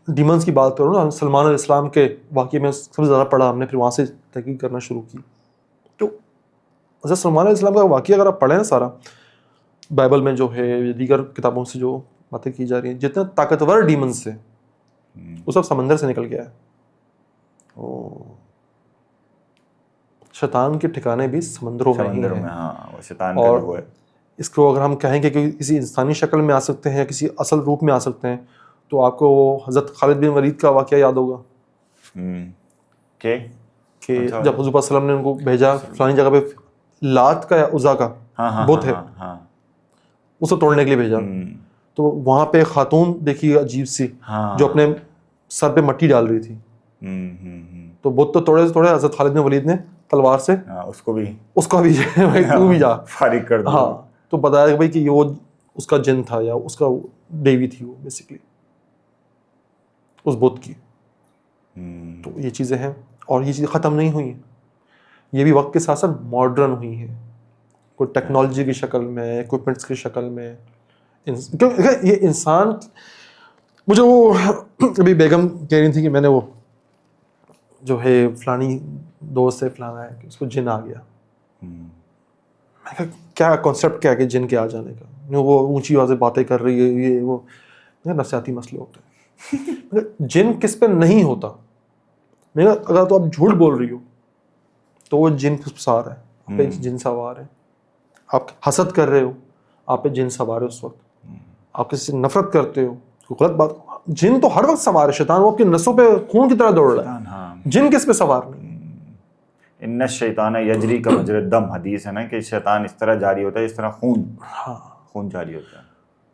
ڈیمنس کی بات کروں نا, سلمان علیہ السلام کے واقعے میں سب سے زیادہ پڑھا ہم نے, پھر وہاں سے تحقیق کرنا شروع کی. تو حضرت سلمان علیہ السلام کا واقعہ اگر آپ پڑھیں نا سارا بائبل میں جو ہے, دیگر کتابوں سے جو باتیں کی جا رہی ہیں, جتنے طاقتور ڈیمنس سے وہ سب سمندر سے نکل گیا ہے. شیطان کے ٹھکانے بھی سمندروں میں. ہاں وہ شیطان کا وہ ہے. اس کو اگر ہم کہیں کہ کسی انسانی شکل میں آ سکتے ہیں، کسی اصل روپ میں آ سکتے ہیں، تو آپ کو حضرت خالد بن ولید کا واقعہ یاد ہوگا کہ جب حضور صلی اللہ علیہ وسلم نے ان کو بھیجا فلانی جگہ پہ لات کا یا عزا کا بت ہے، اسے توڑنے کے لیے بھیجا، تو وہاں پہ خاتون دیکھی عجیب سی جو اپنے سر پہ مٹی ڈال رہی تھی، تو بت تو توڑے سے توڑے، حضرت خالد بن ولید نے تلوار سے اس کو بھی بھائی تو بھی جا فارغ کر دو. ہاں، تو بتایا کہ بھائی کہ یہ وہ اس کا جن تھا یا اس کا دیوی تھی وہ بیسکلی اس بت کی. تو یہ چیزیں ہیں اور یہ چیزیں ختم نہیں ہوئی ہیں، یہ بھی وقت کے ساتھ ساتھ ماڈرن ہوئی ہیں، کوئی ٹیکنالوجی کی شکل میں، ایکوپمنٹس کی شکل میں. یہ انسان، مجھے وہ ابھی بیگم کہہ رہی تھی کہ میں نے وہ جو ہے فلانی دوست ہے فلانا ہے کہ اس کو جن آ گیا. میں کہا کیا کانسیپٹ کیا ہے کہ جن کے آ جانے کا؟ وہ اونچی آوازیں باتیں کر رہی ہے، یہ وہ نفسیاتی مسئلے ہوتے ہیں. جن کس پہ نہیں ہوتا؟ میں نے اگر تو آپ جھوٹ بول رہی ہو تو وہ جن سوار ہے، آپ پہ جن سوار ہے. آپ حسد کر رہے ہو، آپ پہ جن سوار ہے. اس وقت آپ کسی سے نفرت کرتے ہو، غلط بات، جن تو ہر وقت سوار ہے. شیطان وہ آپ کی نسوں پہ خون کی طرح دوڑ رہا ہے، جن کس پہ سوار نہیں. ان الشیطان یجری کا مجرى الدم، حدیث ہے نا کہ شیطان اس طرح جاری ہوتا ہے اس طرح خون جاری ہوتا ہے.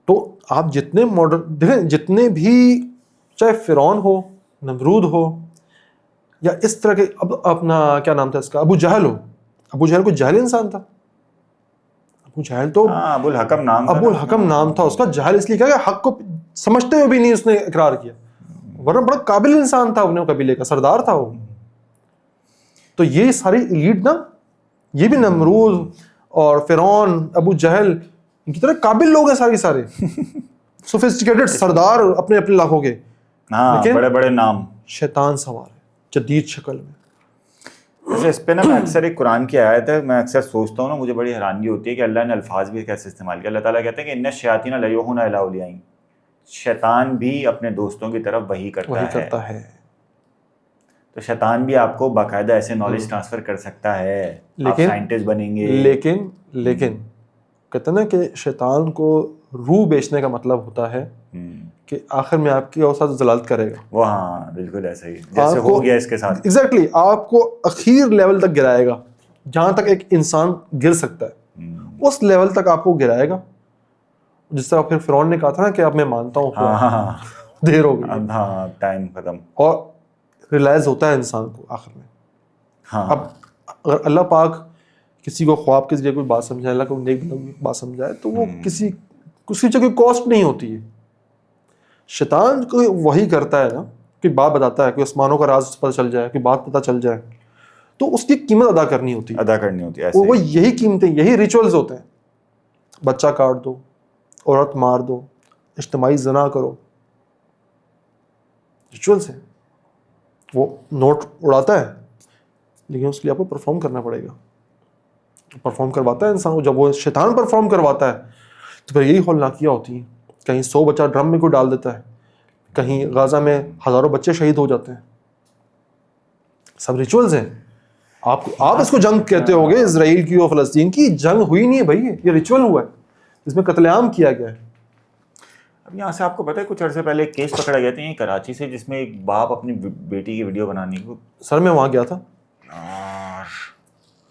تو آپ جتنے ماڈرن دیکھیں، جتنے بھی چاہے فرعون ہو، نمرود ہو، یا اس طرح کے اب اپنا کیا نام تھا اس کا، ابو جہل ہو. ابو جہل کوئی جاہل انسان تھا؟ ابو جہل تو ابو الحکم نام تھا اس کا. جہل اس لیے کیا کہ حق کو سمجھتے ہوئے بھی نہیں اس نے اقرار کیا، ورنہ بڑا قابل انسان تھا، اپنے قبیلے کا سردار تھا وہ. تو یہ ساری ایلیٹ نا، یہ بھی نمرود اور فرعون، ابو جہل، ان کی طرح قابل لوگ ہیں سارے سوفسٹیکیٹڈ سردار اپنے علاقوں کے، لیکن بڑے بڑے نام. شیطان سوار ہے جدید شکل میں. ویسے اس پہ نا میں اکثر ایک قرآن کی آیت ہے، میں اکثر سوچتا ہوں نا، مجھے بڑی حیرانگی ہوتی ہے کہ اللہ نے الفاظ بھی کیسے استعمال کیا. اللہ تعالیٰ کہتے ہیں کہ ان الشیاطین لیوحون الی اولیائہم، شیطان بھی اپنے دوستوں کی طرف وحی کرتا ہے. تو شیطان بھی آپ کو باقاعدہ ایسے نالج ٹرانسفر کر سکتا ہے، آپ سائنٹسٹ بنیں گے. لیکن کہتے ہیں نا کہ شیطان کو روح بیچنے کا مطلب ہوتا ہے کہ آخر میں آپ کی اوساط ضلالت کرے گا. وہ ہاں بالکل ایسا ہی جیسے ہو گیا اس کے ساتھ. ایگزیکٹلی آپ کو اخیر لیول تک گرائے گا، جہاں تک ایک انسان گر سکتا ہے اس لیول تک آپ کو گرائے گا. جس طرح پھر فرعون نے کہا تھا نا کہ اب میں مانتا ہوں، دیر ہو گئی، ہاں ٹائم ختم. اور ریلائز ہوتا ہے انسان کو آخر میں. اب اگر اللہ پاک کسی کو خواب کے ذریعے کوئی بات سمجھائے، اللہ کو نیک بات سمجھائے، تو وہ کسی کوئی کاسٹ نہیں ہوتی ہے. شیطان کو وہی کرتا ہے نا کہ بات بتاتا ہے، کوئی آسمانوں کا راز پتہ چل جائے، کوئی بات پتہ چل جائے، تو اس کی قیمت ادا کرنی ہوتی ہے. وہ یہی قیمتیں، یہی ریچولز ہوتے ہیں. بچہ کاٹ دو، عورت مار دو، اجتماعی زنا کرو، ریچولز ہیں. وہ نوٹ اڑاتا ہے لیکن اس کے لیے آپ کو پرفارم کرنا پڑے گا. پرفارم کرواتا ہے انسان کو. جب وہ شیطان پرفارم کرواتا ہے تو پھر یہی ہولناکیاں ہوتی ہیں. کہیں 100 بچہ ڈرم میں کوئی ڈال دیتا ہے، کہیں غازہ میں ہزاروں بچے شہید ہو جاتے ہیں. سب ریچولز ہیں. آپ اس کو جنگ کہتے ہو گے، اسرائیل کی اور فلسطین کی جنگ ہوئی نہیں ہے بھائی، یہ ریچول ہوا ہے جس میں قتل عام کیا گیا ہے. اب یہاں سے آپ کو پتہ ہے کچھ عرصے پہلے ایک کیس پکڑا گیا تھا یہ کراچی سے، جس میں ایک باپ اپنی بیٹی کی ویڈیو بنانے کو. سر میں وہاں گیا تھا،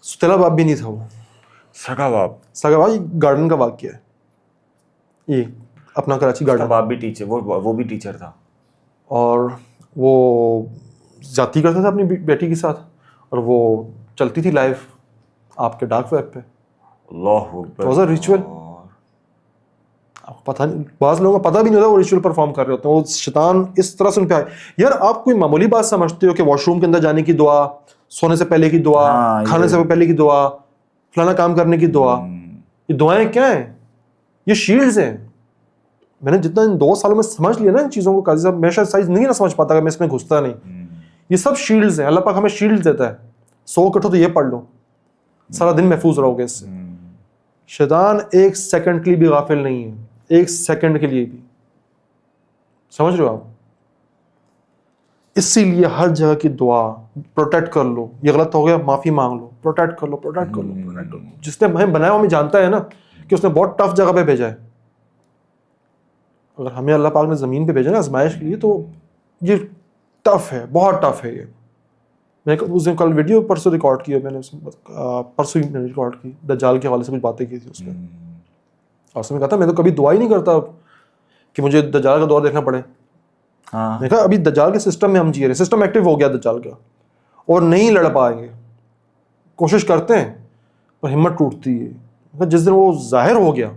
ستیلا باپ بھی نہیں تھا، وہ سگا باپ. یہ گارڈن کا واقعہ ہے، یہ اپنا کراچی گارڈن. باپ بھی ٹیچر، وہ بھی ٹیچر تھا، اور وہ زیادتی کرتا تھا اپنی بیٹی کے ساتھ، اور وہ چلتی تھی لائیو آپ کے ڈارک ویب پہ. اللہ اکبر. Was a ritual. پتہ نہیں، بعض لوگوں کو پتہ بھی نہیں ہوتا وہ ریچول پرفارم کر رہے ہوتے ہیں. وہ شیطان اس طرح سے ان پہ آئے. یار آپ کوئی معمولی بات سمجھتے ہو کہ واش روم کے اندر جانے کی دعا، سونے سے پہلے کی دعا، کھانے سے پہلے کی دعا، فلانا کام کرنے کی دعا، یہ دعائیں کیا ہیں؟ یہ شیلڈز ہیں. میں نے جتنا ان 2 سالوں میں سمجھ لیا نا ان چیزوں کو، قاضی صاحب میں شاید سائز نہیں نہ سمجھ پاتا، میں اس میں گھستا نہیں. یہ سب شیلڈز ہیں. اللہ پاک ہمیں شیلڈ دیتا ہے. 100 کٹھو تو یہ پڑھ لو، سارا دن محفوظ رہو گے اس سے. شیطان 1 سیکنڈ کے لیے بھی غافل نہیں ہے، 1 سیکنڈ کے لیے بھی. سمجھ رہے ہو آپ؟ اسی لیے ہر جگہ کی دعا پروٹیکٹ کر لو. یہ غلط ہو گیا، معافی مانگ لو، پروٹیکٹ کر لو. جس نے ہمیں بنایا وہ ہمیں جانتا ہے نا کہ اس نے بہت ٹف جگہ پہ بھیجا ہے. اگر ہمیں اللہ پاک نے زمین پہ بھیجا نا آزمائش کے لیے تو یہ ٹف ہے, بہت ٹف ہے. یہ میں اس دن کل ویڈیو پرسوں ریکارڈ کی, میں نے پرسوں ہی ریکارڈ کی, دجال کے حوالے سے کچھ باتیں کی تھی اس میں, اور اس میں کہا تھا میں تو کبھی دعا ہی نہیں کرتا کہ مجھے دجال کا دور دیکھنا پڑے. میں کہا ابھی دجال کے سسٹم میں ہم جی رہے ہیں, سسٹم ایکٹیو ہو گیا دجال کا, اور نہیں لڑ پائیں گے, کوشش کرتے ہیں پر ہمت ٹوٹتی ہے. جس دن وہ ظاہر ہو گیا,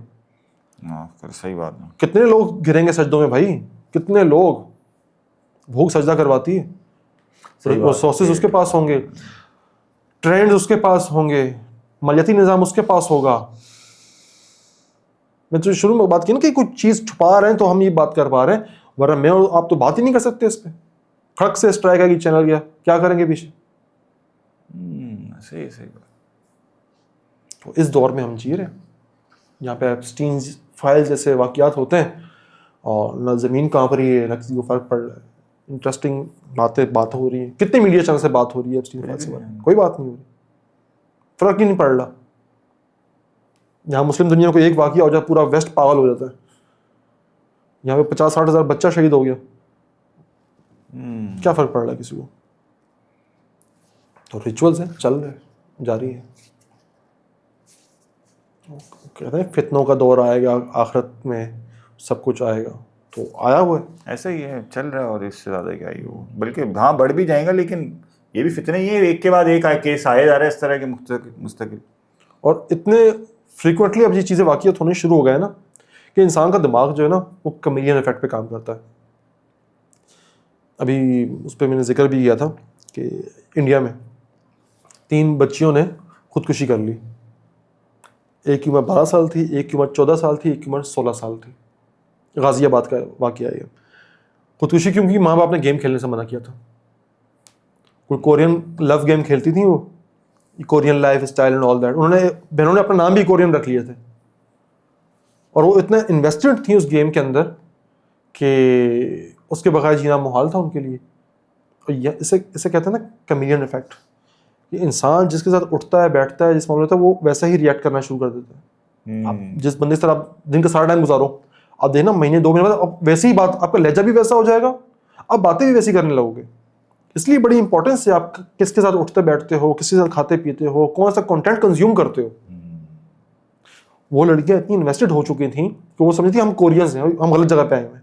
صحیح بات ہے, کتنے لوگ گریں گے سجدوں میں بھائی, کتنے لوگ, بھوک سجدہ کرواتی ہے, ریسورسز اس کے پاس ہوں گے, ٹرینڈز اس کے پاس ہوں گے, مالیاتی نظام اس کے پاس ہوگا. میں تو شروع میں بات کی نا کہ کوئی چیز چھپا رہے ہیں تو ہم یہ بات کر پا رہے ہیں, ورنہ میں اور آپ تو بات ہی نہیں کر سکتے اس پہ. کھڑک سے اسٹرائک آئے گی چینل گیا, کیا کریں گے پیچھے. صحیح بات. تو اس دور میں ہم جی رہے ہیں جہاں پہ ایپسٹین فائل جیسے واقعات ہوتے ہیں اور نہ زمین کانپ رہی ہے نہ کسی کو فرق پڑ رہا ہے. انٹرسٹنگ بات ہو رہی ہے, کتنے میڈیا چینل سے بات ہو رہی ہے ایپسٹین فائل سے, کوئی بات نہیں ہو رہی, فرق ہی نہیں پڑ رہا. یہاں مسلم دنیا کو ایک واقعہ ہو جائے پورا ویسٹ پاگل ہو جاتا ہے. یہاں پہ 50-60 ہزار بچہ شہید ہو گیا, کیا فرق پڑ رہا ہے کسی کو. تو ریچولز ہیں, چل رہے ہیں, جاری ہے. کہتے ہیں فتنوں کا دور آئے گا آخرت میں, سب کچھ آئے گا, تو آیا ہوا ہے, ایسا ہی ہے, چل رہا ہے. اور اس سے زیادہ کیا ہی ہو, بلکہ ہاں بڑھ بھی جائیں گا, لیکن یہ بھی فتنے ہی ہے, ایک کے بعد ایک کیس آئے جا رہے ہیں اس طرح کے مستقل. اور اتنے فریکوینٹلی اب یہ چیزیں واقعات ہونے شروع ہو گئے نا کہ انسان کا دماغ جو ہے نا وہ کمیلین افیکٹ پہ کام کرتا ہے. ابھی اس پہ میں نے ذکر بھی کیا تھا کہ انڈیا میں 3 بچیوں نے خودکشی کر لی. ایک کی عمر 12 سال تھی, ایک کی عمر 14 سال تھی, ایک کی عمر 16 سال تھی. غازی آباد کا واقعہ ہے. خودکشی کیوں کی؟ ماں باپ نے گیم کھیلنے سے منع کیا تھا. کوئی کورین لو گیم کھیلتی تھیں وہ, Korean life style and all that, بہنوں نے اپنا نام بھی کورین رکھ لیے تھے, اور وہ اتنا انویسٹڈ تھیں اس گیم کے اندر کہ اس کے بغیر جینا محال تھا ان کے لیے. اور اسے کہتے ہیں نا کمیلین افیکٹ, کہ انسان جس کے ساتھ اٹھتا ہے بیٹھتا ہے جس معاملے ہوتا ہے وہ ویسا ہی ریئیکٹ کرنا شروع کر دیتا ہے. آپ جس بندے سے آپ دن کا سارا ٹائم گزارو, آپ دیکھنا مہینے 2 مہینے بعد اب ویسی ہی بات, آپ کا لہجہ بھی ویسا ہو جائے گا, آپ باتیں بھی ویسی کرنے لگو گے. اس لیے بڑی امپورٹنس ہے آپ کس کے ساتھ اٹھتے بیٹھتے ہو, کس کے ساتھ کھاتے پیتے ہو, کون سا کنٹینٹ کنزیوم کرتے ہو. وہ لڑکیاں اتنی انویسٹڈ ہو چکی تھیں کہ وہ سمجھتی ہم کورینز ہیں, ہم غلط جگہ پہ آئے ہیں.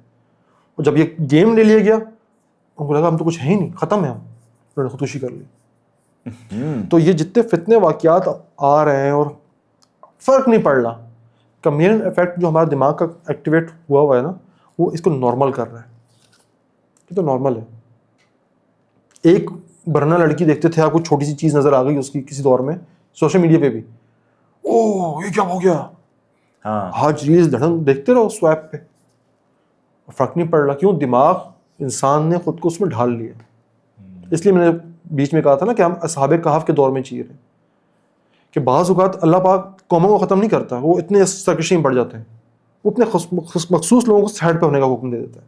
اور جب یہ گیم لے لیا گیا ان کو لگا ہم تو کچھ ہے ہی نہیں, ختم ہے ہم, انہوں نے خودکشی کر لی. تو یہ جتنے فتنے واقعات آ رہے ہیں اور فرق نہیں پڑ رہا, کمیلین افیکٹ جو ہمارا دماغ کا ایکٹیویٹ ہوا ہے نا وہ اس کو نارمل کر رہا ہے. یہ تو نارمل ہے. ایک برنا لڑکی دیکھتے تھے آپ کو, چھوٹی سی چیز نظر آ گئی اس کی کسی دور میں سوشل میڈیا پہ بھی, اوہ یہ کیا ہو گیا, آج ریلز دھڑن دیکھتے رہو سوائپ پہ, فرق نہیں پڑ رہا. کیوں؟ دماغ انسان نے خود کو اس میں ڈھال لیا. اس لیے میں نے بیچ میں کہا تھا نا کہ ہم اصحاب کہف کے دور میں جی رہے ہیں, کہ بعض اوقات اللہ پاک قوموں کو ختم نہیں کرتا, وہ اتنے سرکشی میں پڑ جاتے ہیں, وہ اپنے مخصوص لوگوں کو سائڈ پہ ہونے کا حکم دے دیتا ہے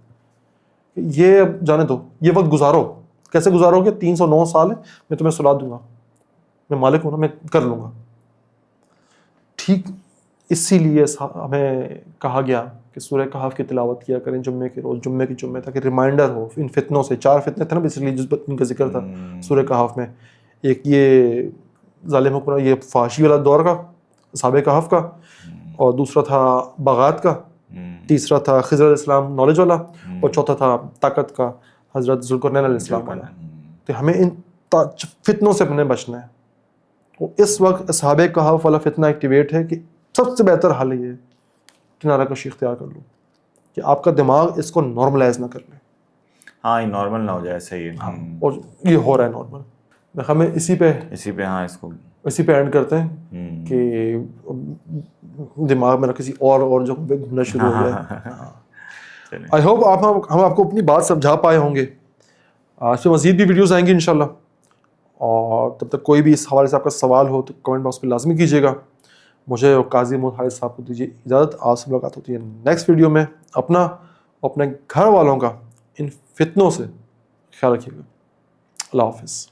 کہ یہ جانے دو, یہ وقت گزارو. کیسے گزارو گے؟ 309 سال ہے, میں تمہیں سلا دوں گا, میں مالک ہوں نا, میں کر لوں گا. ٹھیک اسی لیے ہمیں کہا گیا کہ سورہ کہف کی تلاوت کیا کریں جمعے کے روز, جمعے کی جمعے, تاکہ ریمائنڈر ہو ان فتنوں سے. 4 فتنے تھے نا اس لیے جس ان کا ذکر تھا سورہ کہف میں. ایک یہ ظالم حکمران, یہ فحاشی والا دور کا اصحاب کہف کا, اور دوسرا تھا بغات کا, تیسرا تھا خضر علیہ السلام نالج والا, اور چوتھا تھا طاقت کا حضرت ذوالقرنین علیہ السلام والا. تو ہمیں ان فتنوں سے اپنے بچنا ہے. اس وقت اصحاب کہف والا فتنہ ایکٹیویٹ ہے کہ سب سے بہتر حل یہ ہے کنارہ کشی اختیار کر لو, کہ آپ کا دماغ اس کو نارملائز نہ کر لے. ہاں نارمل نہ ہو جائے, صحیح ہے. اور یہ ہو رہا ہے نارمل. ہمیں اسی پہ اینڈ کرتے ہیں کہ دماغ میں کسی اور جو گھومنا شروع ہو گیا. آئی ہوپ ہم آپ کو اپنی بات سمجھا پائے ہوں گے. آج سے مزید بھی ویڈیوز آئیں گی انشاءاللہ, اور تب تک کوئی بھی اس حوالے سے آپ کا سوال ہو تو کمنٹ باکس میں لازمی کیجیے گا. مجھے اور قاضی محمود حارث صاحب کو دیجیے اجازت. آپ سے ملاقات ہوتی ہے نیکسٹ ویڈیو میں. اپنا اپنے گھر والوں کا ان فتنوں سے خیال رکھیے گا. اللہ حافظ.